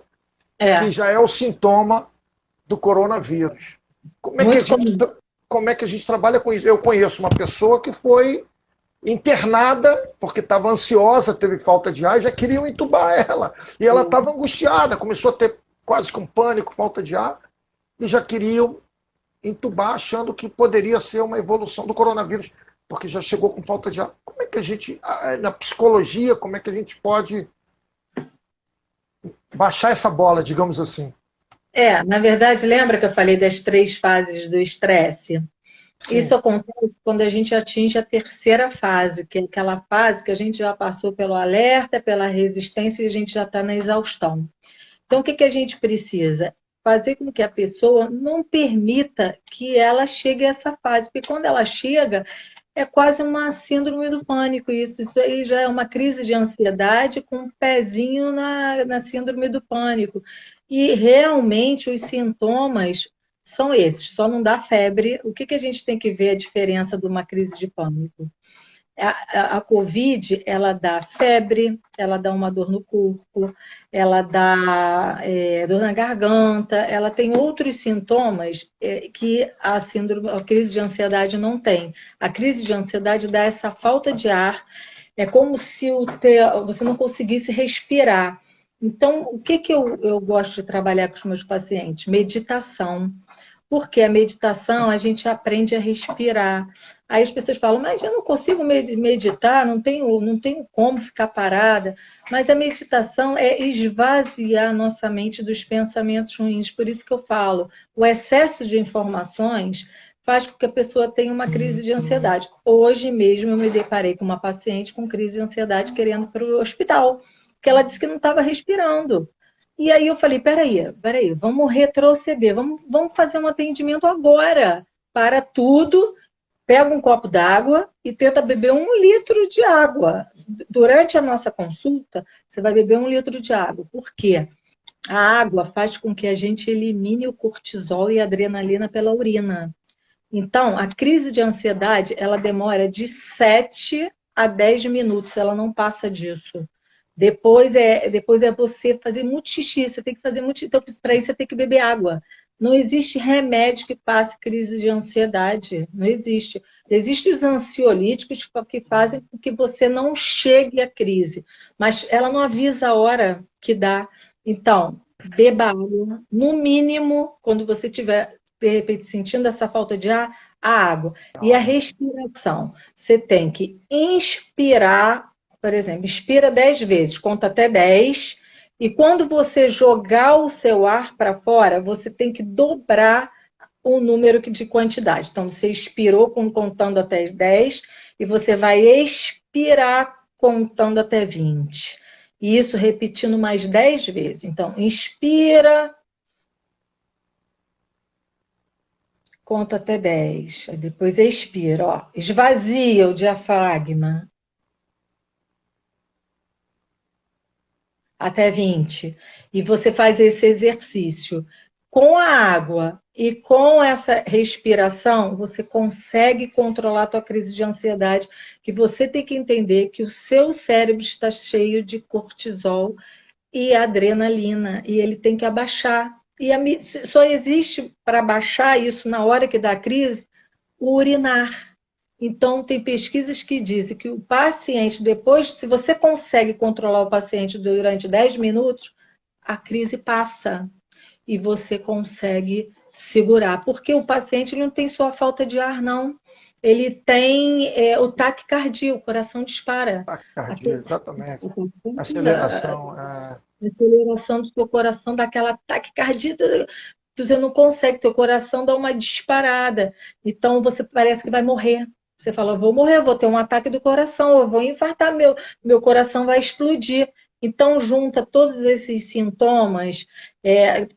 Que já é o sintoma do coronavírus. Como é que a gente trabalha com isso? Eu conheço uma pessoa que foi internada porque estava ansiosa, teve falta de ar, e já queriam entubar ela. E ela estava angustiada, começou a ter quase com pânico, falta de ar, e já queriam entubar, achando que poderia ser uma evolução do coronavírus, porque já chegou com falta de ar. Como é que a gente, na psicologia, como é que a gente pode baixar essa bola, digamos assim? Na verdade, lembra que eu falei das 3 fases do estresse? Sim. Isso acontece quando a gente atinge a terceira fase, que é aquela fase que a gente já passou pelo alerta, pela resistência e a gente já está na exaustão. Então, o que a gente precisa? Fazer com que a pessoa não permita que ela chegue a essa fase, porque quando ela chega, é quase uma síndrome do pânico. Isso aí já é uma crise de ansiedade com um pezinho na síndrome do pânico. E realmente os sintomas são esses, só não dá febre. O que a gente tem que ver a diferença de uma crise de pânico? A Covid, ela dá febre, ela dá uma dor no corpo, ela dá dor na garganta, ela tem outros sintomas que a crise de ansiedade não tem. A crise de ansiedade dá essa falta de ar, é como se você não conseguisse respirar. Então, o que eu gosto de trabalhar com os meus pacientes? Meditação. Porque a meditação, a gente aprende a respirar. Aí as pessoas falam, mas eu não consigo meditar, não tenho como ficar parada. Mas a meditação é esvaziar nossa mente dos pensamentos ruins. Por isso que eu falo, o excesso de informações faz com que a pessoa tenha uma crise de ansiedade. Hoje mesmo eu me deparei com uma paciente com crise de ansiedade querendo ir para o hospital, porque ela disse que não estava respirando. E aí eu falei, peraí, vamos retroceder, vamos fazer um atendimento agora. Para tudo, pega um copo d'água e tenta beber 1 litro de água. Durante a nossa consulta, você vai beber 1 litro de água. Por quê? A água faz com que a gente elimine o cortisol e a adrenalina pela urina. Então, a crise de ansiedade, ela demora de 7 a 10 minutos, ela não passa disso. Depois é você fazer muito xixi, você tem que fazer muito xixi. Então, para isso, você tem que beber água. Não existe remédio que passe crise de ansiedade. Não existe. Existem os ansiolíticos que fazem com que você não chegue à crise. Mas ela não avisa a hora que dá. Então, beba água. No mínimo, quando você estiver, de repente, sentindo essa falta de ar, a água. E a respiração. Você tem que inspirar, por exemplo, inspira 10 vezes, conta até 10. E quando você jogar o seu ar para fora, você tem que dobrar o número de quantidade. Então, você expirou contando até 10 e você vai expirar contando até 20. E isso repetindo mais 10 vezes. Então, inspira, conta até 10. Aí depois expira, ó. Esvazia o diafragma. Até 20. E você faz esse exercício. Com a água e com essa respiração, você consegue controlar a tua crise de ansiedade, que você tem que entender que o seu cérebro está cheio de cortisol e adrenalina, e ele tem que abaixar. E só existe para baixar isso na hora que dá a crise, o urinar. Então, tem pesquisas que dizem que o paciente, depois, se você consegue controlar o paciente durante 10 minutos, a crise passa e você consegue segurar. Porque o paciente não tem só a falta de ar, não. Ele tem o taquicardia, o coração dispara. Taquicardia, exatamente. A Aceleração. aceleração do seu coração, daquela taquicardia, você não consegue, teu coração dá uma disparada. Então, você parece que vai morrer. Você fala, vou morrer, vou ter um ataque do coração, eu vou infartar, meu coração vai explodir. Então, junta todos esses sintomas,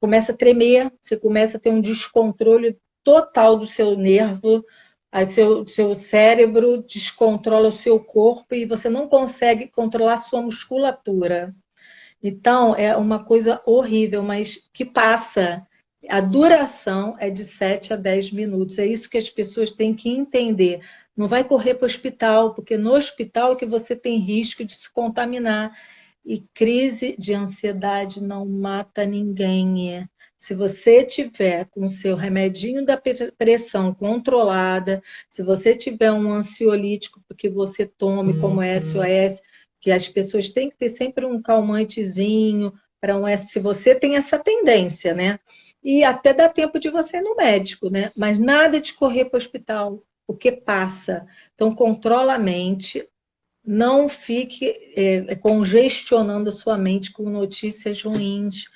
começa a tremer, você começa a ter um descontrole total do seu nervo, aí seu cérebro descontrola o seu corpo e você não consegue controlar a sua musculatura. Então, é uma coisa horrível, mas que passa. A duração é de 7 a 10 minutos. É isso que as pessoas têm que entender. Não vai correr para o hospital, porque no hospital é que você tem risco de se contaminar. E crise de ansiedade não mata ninguém. Se você tiver com o seu remedinho da pressão controlada, se você tiver um ansiolítico que você tome, como SOS, que as pessoas têm que ter sempre um calmantezinho para se você tem essa tendência, né? E até dá tempo de você ir no médico, né? Mas nada de correr para o hospital, porque passa. Então, controla a mente, não fique congestionando a sua mente com notícias ruins,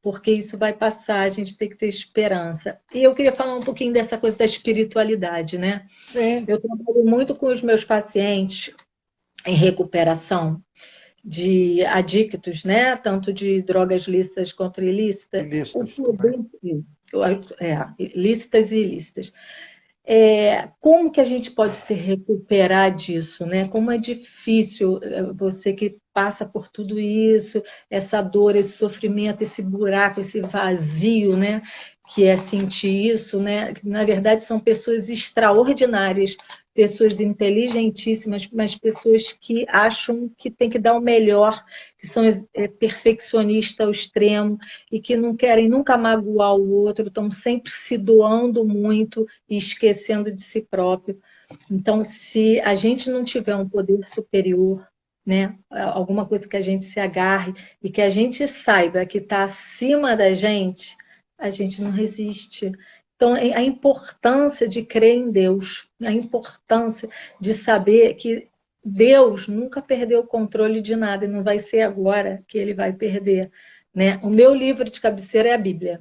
porque isso vai passar, a gente tem que ter esperança. E eu queria falar um pouquinho dessa coisa da espiritualidade, né? Sim. Eu trabalho muito com os meus pacientes em recuperação de adictos, né? Tanto de drogas lícitas quanto ilícitas. Lícitas e ilícitas. Como que a gente pode se recuperar disso, né? Como é difícil você que passa por tudo isso, essa dor, esse sofrimento, esse buraco, esse vazio, né? Que é sentir isso, né? Na verdade, são pessoas extraordinárias, pessoas inteligentíssimas, mas pessoas que acham que tem que dar o melhor, que são perfeccionistas ao extremo e que não querem nunca magoar o outro, estão sempre se doando muito e esquecendo de si próprio. Então, se a gente não tiver um poder superior, né, alguma coisa que a gente se agarre e que a gente saiba que está acima da gente, a gente não resiste. Então, a importância de crer em Deus, a importância de saber que Deus nunca perdeu o controle de nada e não vai ser agora que ele vai perder, né? O meu livro de cabeceira é a Bíblia.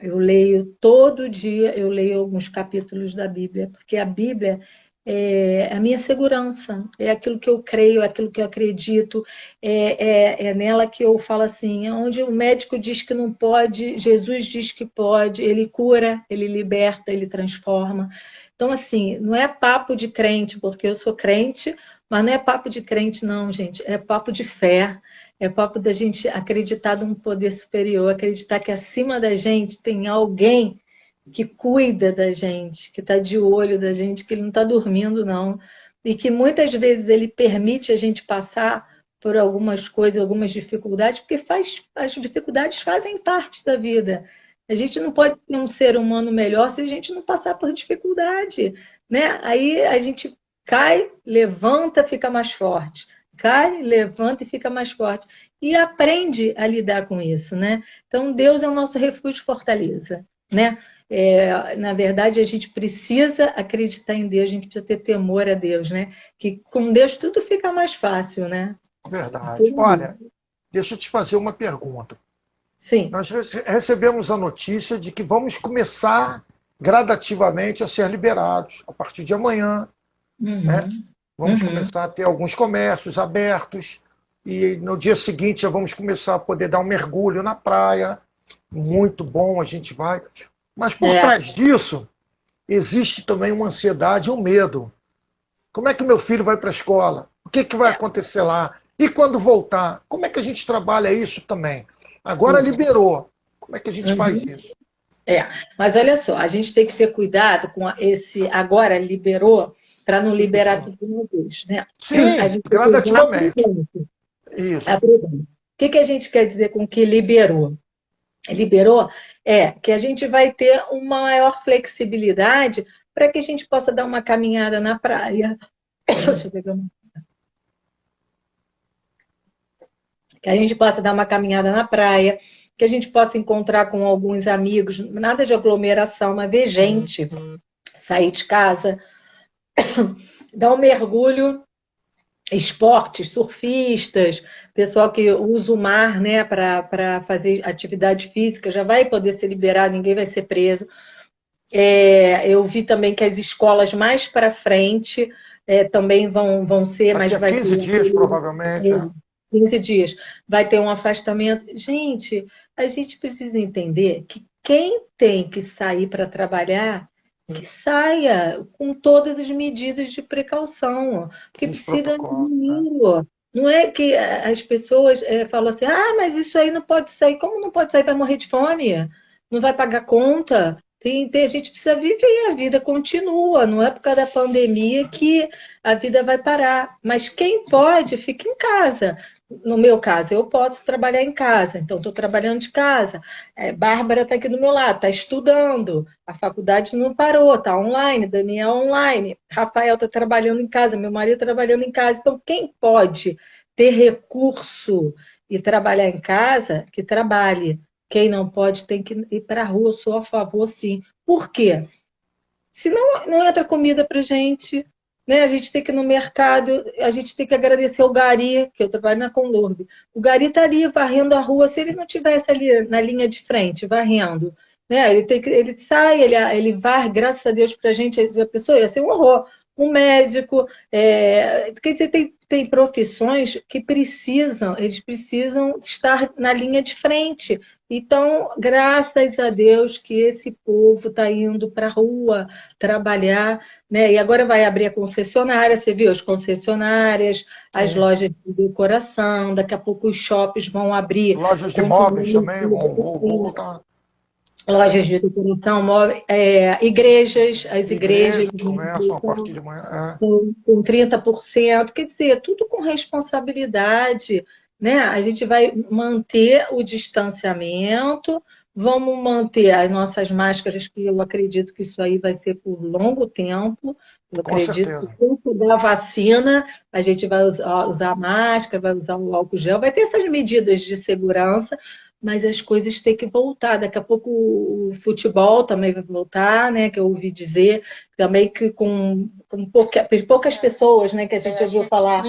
Eu leio todo dia, eu leio alguns capítulos da Bíblia, porque a Bíblia é a minha segurança, é aquilo que eu creio, é aquilo que eu acredito, é nela que eu falo assim, onde o médico diz que não pode, Jesus diz que pode, ele cura, ele liberta, ele transforma. Então, assim, não é papo de crente, porque eu sou crente, mas não é papo de crente, não, gente, é papo de fé. É papo da gente acreditar num poder superior, acreditar que acima da gente tem alguém que cuida da gente, que está de olho da gente, que ele não está dormindo, não. E que muitas vezes ele permite a gente passar por algumas coisas, algumas dificuldades, porque as dificuldades fazem parte da vida. A gente não pode ter um ser humano melhor se a gente não passar por dificuldade, né? Aí a gente cai, levanta, fica mais forte. Cai, levanta e fica mais forte. E aprende a lidar com isso, né? Então, Deus é o nosso refúgio e fortaleza, né? Na verdade, a gente precisa acreditar em Deus, a gente precisa ter temor a Deus, né? Que com Deus tudo fica mais fácil, né? Verdade. Olha, deixa eu te fazer uma pergunta. Sim. Nós recebemos a notícia de que vamos começar gradativamente a ser liberados a partir de amanhã, né? Vamos começar a ter alguns comércios abertos e no dia seguinte já vamos começar a poder dar um mergulho na praia. Muito bom, a gente vai. Mas por trás disso, existe também uma ansiedade e um medo. Como é que meu filho vai para a escola? O que vai acontecer lá? E quando voltar? Como é que a gente trabalha isso também? Agora liberou. Como é que a gente faz isso? Mas olha só, a gente tem que ter cuidado com esse agora liberou, para não liberar tudo de uma vez, né? Sim, a gente gradativamente. Isso. O que a gente quer dizer com que liberou? Liberou que a gente vai ter uma maior flexibilidade para que a gente possa dar uma caminhada na praia. Deixa eu pegar uma... Que a gente possa dar uma caminhada na praia, que a gente possa encontrar com alguns amigos, nada de aglomeração, mas ver gente, sair de casa, dar um mergulho, esportes, surfistas, pessoal que usa o mar, né, para fazer atividade física, já vai poder ser liberado, ninguém vai ser preso. Eu vi também que as escolas mais para frente também vão ser, mas vai 15 dias, provavelmente. 15 dias. Vai ter um afastamento. Gente, a gente precisa entender que quem tem que sair para trabalhar, que saia com todas as medidas de precaução, porque precisa de dinheiro. Não é que as pessoas falam assim, mas isso aí não pode sair. Como não pode sair? Vai morrer de fome? Não vai pagar conta? A gente precisa viver, a vida continua, não é por causa da pandemia que a vida vai parar. Mas quem pode, fica em casa. No meu caso, eu posso trabalhar em casa, então estou trabalhando de casa. Bárbara está aqui do meu lado, está estudando, a faculdade não parou, está online, Daniel online, Rafael está trabalhando em casa, meu marido trabalhando em casa. Então, quem pode ter recurso e trabalhar em casa, que trabalhe. Quem não pode tem que ir para a rua, sou a favor, sim. Por quê? Senão não entra comida para gente, né? A gente tem que ir no mercado, a gente tem que agradecer o Gari, que eu trabalho na Conlurb. O Gari está ali varrendo a rua, se ele não tivesse ali na linha de frente, varrendo, né? Ele sai, ele varre, graças a Deus, para a gente, a pessoa ia ser um horror. Um médico, quer dizer, tem profissões que eles precisam estar na linha de frente. Então, graças a Deus que esse povo está indo para a rua trabalhar, né? E agora vai abrir a concessionária, você viu? As concessionárias, as lojas de decoração, daqui a pouco os shoppings vão abrir. Lojas de móveis também vão voltar. Lojas de decoração, igrejas, as igrejas começam a partir de manhã. Com 30%, quer dizer, tudo com responsabilidade, né? A gente vai manter o distanciamento, vamos manter as nossas máscaras, que eu acredito que isso aí vai ser por longo tempo. Eu acredito que quando der a vacina, a gente vai usar máscara, vai usar o álcool gel, vai ter essas medidas de segurança, mas as coisas têm que voltar. Daqui a pouco o futebol também vai voltar, né? Que eu ouvi dizer, também que com poucas pessoas, né? Que a gente ouviu falar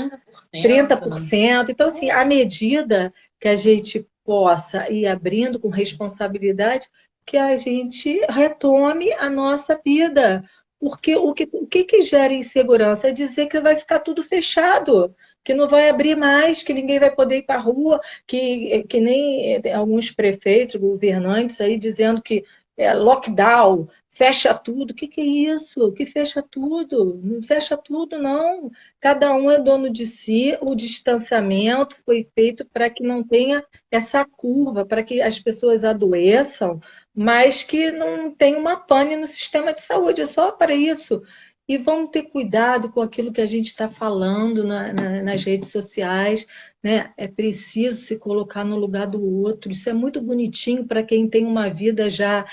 30%. Então, assim, à medida que a gente possa ir abrindo com responsabilidade, que a gente retome a nossa vida. Porque o que gera insegurança é dizer que vai ficar tudo fechado, que não vai abrir mais, que ninguém vai poder ir para a rua, que nem alguns prefeitos, governantes aí dizendo que é lockdown, fecha tudo. O que é isso? Que fecha tudo? Não fecha tudo, não. Cada um é dono de si, o distanciamento foi feito para que não tenha essa curva, para que as pessoas adoeçam, mas que não tenha uma pane no sistema de saúde, é só para isso. E vamos ter cuidado com aquilo que a gente está falando nas redes sociais, né? É preciso se colocar no lugar do outro. Isso é muito bonitinho para quem tem uma vida já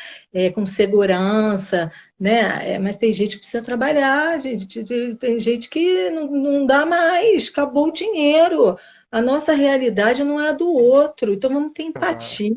com segurança, né? Mas tem gente que precisa trabalhar, gente. Tem gente que não dá mais, acabou o dinheiro. A nossa realidade não é a do outro. Então vamos ter empatia,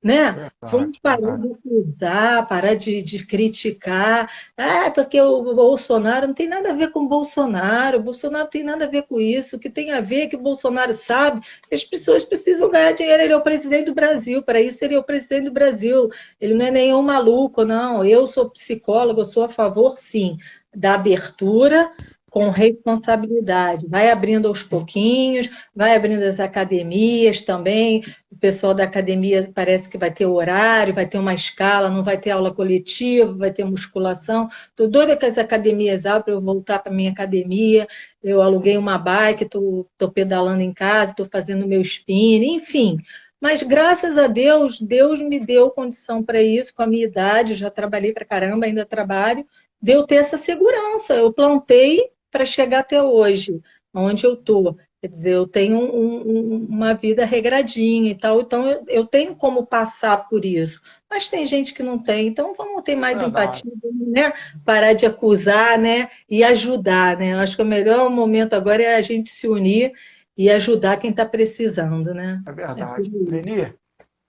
né? Vamos Verdade, parar verdade. de acusar, parar de criticar. Ah, porque o Bolsonaro não tem nada a ver com o Bolsonaro não tem nada a ver com isso. O que tem a ver é que o Bolsonaro sabe que as pessoas precisam ganhar dinheiro. Ele é o presidente do Brasil, para isso ele é o presidente do Brasil. Ele não é nenhum maluco, não. Eu sou psicóloga, eu sou a favor, sim, da abertura com responsabilidade. Vai abrindo aos pouquinhos, vai abrindo as academias também. O pessoal da academia parece que vai ter horário, vai ter uma escala, não vai ter aula coletiva, vai ter musculação. Estou doida que as academias abram para eu voltar para a minha academia. Eu aluguei uma bike, estou pedalando em casa, estou fazendo meu spinning, enfim. Mas graças a Deus, Deus me deu condição para isso, com a minha idade, eu já trabalhei para caramba, ainda trabalho, de eu ter essa segurança. Eu plantei para chegar até hoje, onde eu estou. Quer dizer, eu tenho uma vida regradinha e tal, então eu tenho como passar por isso. Mas tem gente que não tem, então vamos ter mais Verdade. empatia, né? Parar de acusar, né? E ajudar, né? Eu acho que o melhor momento agora é a gente se unir e ajudar quem está precisando, né? É É verdade. tudo isso. Leni,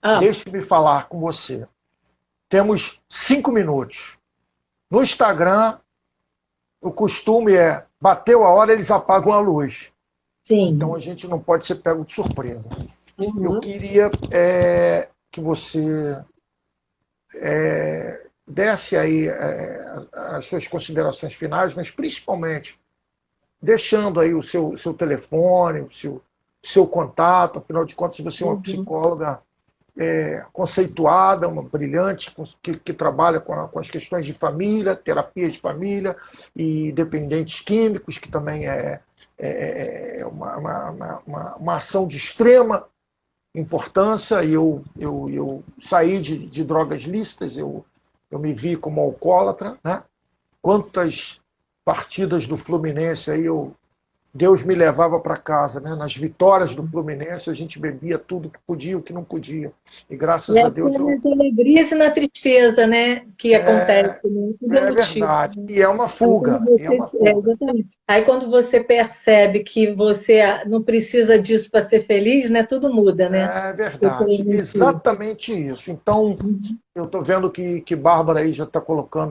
Ah, deixe-me falar com você. Temos 5 minutos. No Instagram, o costume é bateu a hora, eles apagam a luz. Então sim. a gente não pode ser pego de surpresa. Eu Uhum. queria que você desse aí as suas considerações finais, mas principalmente deixando aí o seu telefone, o seu contato. Afinal de contas, você é uma Uhum. psicóloga conceituada, uma brilhante, que trabalha com as questões de família, terapias de família e dependentes químicos, que também é uma ação de extrema importância. E eu saí de drogas lícitas, eu me vi como alcoólatra, né? Quantas partidas do Fluminense aí Deus me levava para casa, né? Nas vitórias do Fluminense a gente bebia tudo que podia, o que não podia. E E graças a Deus até na alegria e na tristeza, né? Que acontece, é, né? Tudo é é motivo. verdade. E é uma Aí quando fuga, e é você, uma fuga. exatamente. Aí quando você percebe que você não precisa disso para ser feliz, né? Tudo muda, né? É Esse é o verdade. motivo. Exatamente isso. Então, eu estou vendo que Bárbara aí já está colocando